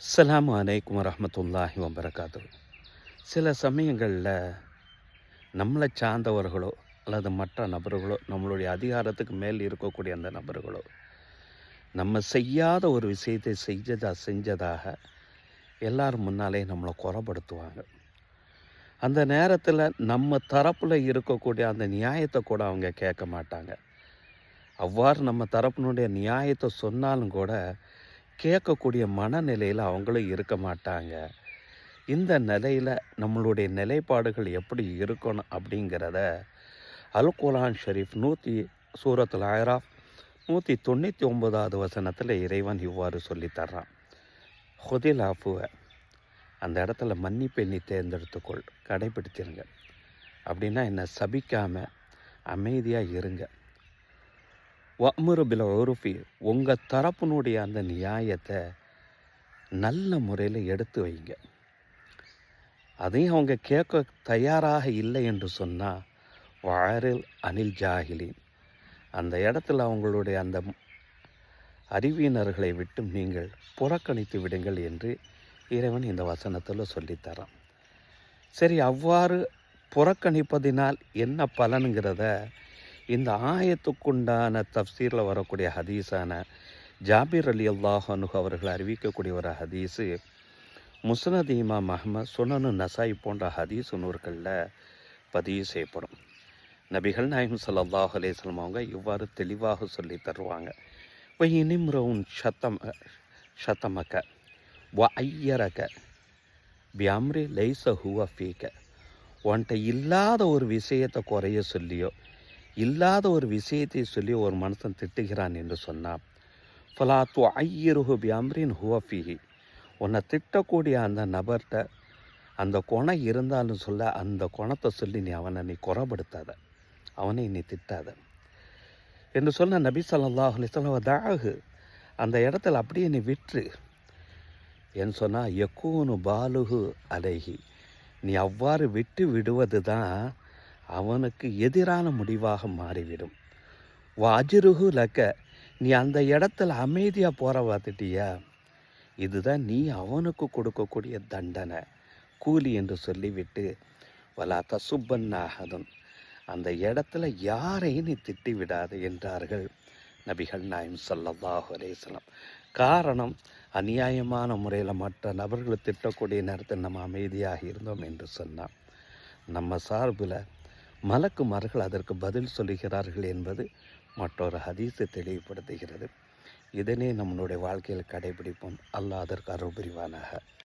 அஸ்ஸலாமு அலைக்கும் வரஹ்மத்துல்லாஹி வபரகாத்துஹு. சில சமயங்களில் நம்மளை சார்ந்தவர்களோ அல்லது மற்ற நபர்களோ, நம்மளுடைய அதிகாரத்துக்கு மேல் இருக்கக்கூடிய அந்த நபர்களோ, நம்ம செய்யாத ஒரு விஷயத்தை செஞ்சதாக எல்லாரும் முன்னாலே நம்மளை குறைப்படுத்துவாங்க. அந்த நேரத்தில் நம்ம தரப்பில் இருக்கக்கூடிய அந்த நியாயத்தை கூட அவங்க கேட்க மாட்டாங்க. அவ்வாறு நம்ம தரப்பினுடைய நியாயத்தை சொன்னாலும் கூட கேட்கக்கூடிய மனநிலையில் அவங்களும் இருக்க மாட்டாங்க. இந்த நிலையில் நம்மளுடைய நிலைப்பாடுகள் எப்படி இருக்கணும் அப்படிங்கிறத அல் குர்ஆன் ஷரீஃப் சூரத்துல் ஆராஃப் 199வது வசனத்தில் இறைவன் இவ்வாறு சொல்லித்தர்றான். ஹுதில் ஆஃபுவ, அந்த இடத்துல மன்னிப்பை நீ தேர்ந்தெடுத்துக்கொள், கடைபிடிச்சிருங்க. அப்படின்னா என்ன? சபிக்காமல் அமைதியாக இருங்க. வஅ்முரு பில் உருஃபி, உங்கள் தரப்பினுடைய அந்த நியாயத்தை நல்ல முறையில் எடுத்து வைங்க. அதையும் அவங்க கேட்க தயாராக இல்லை என்று சொன்னால் வாரில் அனில் ஜாஹிலின், அந்த இடத்துல அவங்களுடைய அந்த அறிவியினர்களை விட்டு நீங்கள் புறக்கணித்து விடுங்கள் என்று இறைவன் இந்த வசனத்தில் சொல்லித்தரான். சரி, அவ்வாறு புறக்கணிப்பதினால் என்ன பலனுங்கிறத இந்த ஆயத்துக்குண்டான தஃப்சீரில் வரக்கூடிய ஹதீஸான ஜாபிர் ரலியல்லாஹு அன்ஹு அவர்கள் அறிவிக்கக்கூடிய ஒரு ஹதீஸு முஸ்னத் இமாம் அஹ்மத், சுனனு நசாய் போன்ற ஹதீஸ் நூல்களில் பதிவு செய்யப்படும். நபிகள் நாயகம் ஸல்லல்லாஹு அலைஹி வஸல்லம் அவங்க இவ்வாறு தெளிவாக சொல்லி தருவாங்க. வயினிம்ரவுன் ஷத்தமக வ ஐயரக பியம்ரி லைஸ ஹுவ ஃபீக, உன்கிட்ட இல்லாத ஒரு விஷயத்தை குறைய சொல்லியோ இல்லாத ஒரு விஷயத்தை சொல்லி ஒரு மனுஷன் திட்டுகிறான் என்று சொன்னான், ஃபலா துஐயிருஹு பியம்ரின் ஹுவ ஃபீஹி, உன்னை திட்டக்கூடிய அந்த நபர்கிட்ட அந்த குணம் இருந்தாலும் சொல்ல அந்த குணத்தை சொல்லி நீ குறைப்படுத்தாத, அவனை நீ திட்டாத என்று சொன்ன நபி ஸல்லல்லாஹு அலைஹி வஸல்லம் தாஹு, அந்த இடத்துல அப்படியே நீ விற்று என்று சொன்னால் யக்கூனு பாலுஹு அலைஹி, நீ அவ்வாறு விட்டு விடுவது தான் அவனுக்கு எதிரான முடிவாக மாறிவிடும். வாஜிருஹு லக்க, நீ அந்த இடத்துல அமைதியாக போகிற பார்த்துட்டியா, இதுதான் நீ அவனுக்கு கொடுக்கக்கூடிய தண்டனை, கூலி என்று சொல்லிவிட்டு வலா தசுப்பன்னாகதுன், அந்த இடத்துல யாரையும் நீ திட்டி விடாது என்றார்கள் நபிகள் நாயகம் ஸல்லல்லாஹு அலைஹி வஸல்லம். காரணம், அநியாயமான முறையில் மற்ற நபர்களை திட்டக்கூடிய நேரத்தில் நம்ம அமைதியாக இருந்தோம் என்று சொன்னால் நம்ம சார்பில் மலக்குமார்கள் அதற்கு பதில் சொல்லுகிறார்கள் என்பது மற்றொரு ஹதீஸை தெளிவுபடுத்துகிறது. இதனை நம்மளுடைய வாழ்க்கையில் கடைபிடிப்போம். அல்லாஹ் அதற்கு அருள் புரிவானாக.